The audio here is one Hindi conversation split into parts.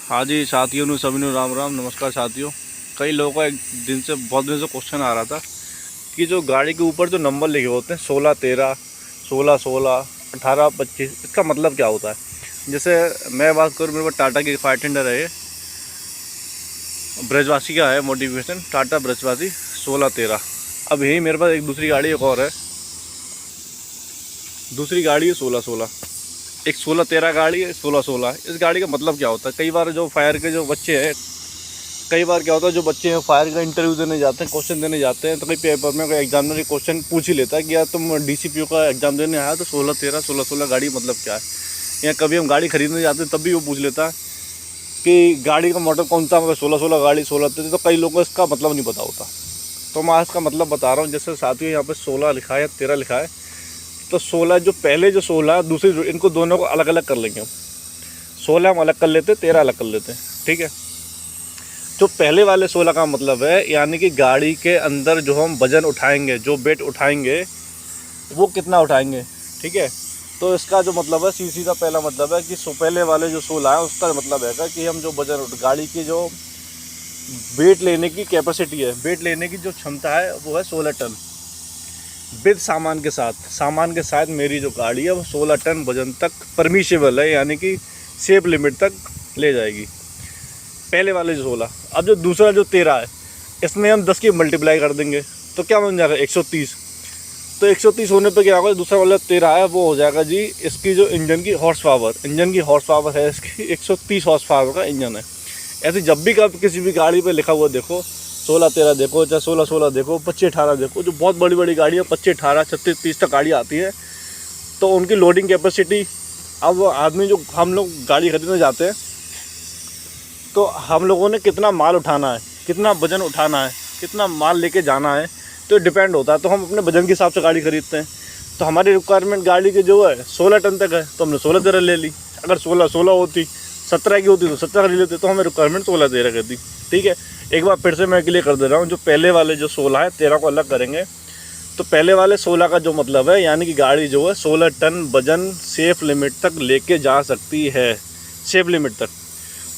हाँ जी साथियों ने सभी ने राम राम नमस्कार साथियों। कई लोगों का बहुत दिन से क्वेश्चन आ रहा था कि जो गाड़ी के ऊपर जो नंबर लिखे होते हैं 16 13 16 16 18 25 इसका मतलब क्या होता है। जैसे मैं बात करूँ, मेरे पास टाटा की फाइटेंडर है, ये ब्रजवासी का है मोटिवेशन, टाटा ब्रजवासी 16 13। अब यही मेरे पास एक दूसरी गाड़ी एक और है, दूसरी गाड़ी है 16 16, एक 16 13 गाड़ी है 16 16। इस गाड़ी का मतलब क्या होता है? कई बार जो फायर के जो बच्चे हैं, कई बार क्या होता है जो बच्चे हैं फायर का इंटरव्यू देने जाते हैं, क्वेश्चन देने जाते हैं, तो कई पेपर में कोई एग्जामिनर ये क्वेश्चन पूछ ही लेता है कि यार तुम डीसीपीओ का एग्जाम देने आया तो 16 13 16 16 गाड़ी मतलब क्या है। या कभी हम गाड़ी खरीदने जाते हैं तब भी वो पूछ लेता है कि गाड़ी का मॉडल कौन सा, मतलब 16 16 गाड़ी 16 13। तो कई लोगों को इसका मतलब नहीं पता होता, तो मैं इसका मतलब बता रहा हूँ। जैसे साथियों यहाँ पर 16 लिखा है या 13 लिखा है, तो 16 जो पहले जो 16 दूसरी, इनको दोनों को अलग अलग कर लेंगे हम। 16 हम अलग कर लेते, 13 अलग कर लेते हैं, ठीक है। जो पहले वाले 16 का मतलब है यानी कि गाड़ी के अंदर जो हम वज़न उठाएंगे, जो वेट उठाएंगे वो कितना उठाएंगे, ठीक है। तो इसका जो मतलब है सीधा पहला मतलब है कि पहले वाले जो 16 है उसका मतलब है कि हम जो वज़न गाड़ी की जो वेट लेने की कैपेसिटी है, वेट लेने की जो क्षमता है वो है 16 टन विद सामान के साथ मेरी जो गाड़ी है वो 16 टन वजन तक परमिशेबल है, यानी कि सेफ लिमिट तक ले जाएगी, पहले वाले जो 16। अब जो दूसरा जो 13 है, इसमें हम 10 की मल्टीप्लाई कर देंगे तो क्या बन जाएगा 130। तो 130 होने पे क्या होगा, दूसरा वाला 13 है वो हो जाएगा जी इसकी जो इंजन की हॉर्स पावर है इसकी 130 हॉर्स पावर का इंजन है। ऐसे जब भी कब किसी भी गाड़ी पे लिखा हुआ देखो 16 13 देखो, चाहे 16 16 देखो, 25 18 देखो, जो बहुत बड़ी बड़ी गाड़ियाँ 25 18 36 30 तक गाड़ी आती है, तो उनकी लोडिंग कैपेसिटी। अब आदमी जो हम लोग गाड़ी खरीदने जाते हैं तो हम लोगों ने कितना माल उठाना है, कितना वज़न उठाना है, कितना माल लेके जाना है, तो डिपेंड होता है। तो हम अपने वज़न के हिसाब से गाड़ी खरीदते हैं। तो हमारी रिक्वायरमेंट गाड़ी की जो है 16 टन तक है, तो हमने 16 13 ले ली। अगर 16 16 होती, 17 की होती तो 17 ले लेते, तो हमें रिक्वायरमेंट 16 13 करती, ठीक है। एक बार फिर से मैं क्लियर कर दे रहा हूँ, जो पहले वाले जो 16 है 13 को अलग करेंगे। तो पहले वाले 16 का जो मतलब है यानी कि गाड़ी जो है 16 टन वजन सेफ लिमिट तक लेके जा सकती है, सेफ लिमिट तक।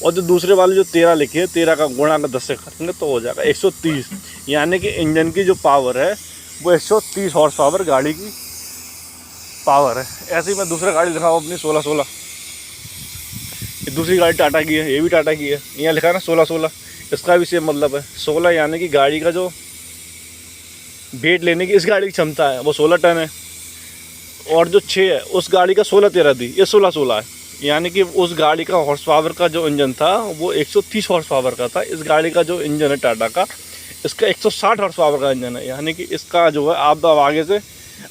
और जो दूसरे वाले जो 13 लिखे है, 13 का गुणा अगर 10 से करेंगे तो हो जाएगा 130, यानी कि इंजन की जो पावर है वो 130 हॉर्स पावर गाड़ी की पावर है। ऐसे ही मैं दूसरा गाड़ी दिखाऊँ अपनी 16 16, दूसरी गाड़ी टाटा की है, ये भी टाटा की है, यहाँ लिखा है ना 16 16, इसका भी सेम मतलब है 16, यानी कि गाड़ी का जो वेट लेने की इस गाड़ी की क्षमता है वो 16 टन है। और जो 6 है उस गाड़ी का 16 13 थी, ये 16 16 है, यानी कि उस गाड़ी का हॉर्स पावर का जो इंजन था वो 130 हॉर्स पावर का था। इस गाड़ी का जो इंजन है टाटा का, इसका 160 हॉर्स पावर का इंजन है, यानी कि इसका जो है आप अब आगे से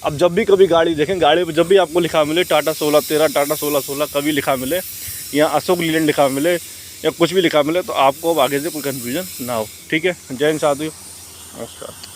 अब जब भी कभी गाड़ी देखें, गाड़ी पर जब भी आपको लिखा मिले टाटा 16 13 टाटा 16 16 कभी लिखा मिले, या अशोक लीलैंड लिखा मिले, या कुछ भी लिखा मिले, तो आपको अब आगे से कोई कन्फ्यूजन ना हो, ठीक है। जय हिंद साथियों, नमस्कार।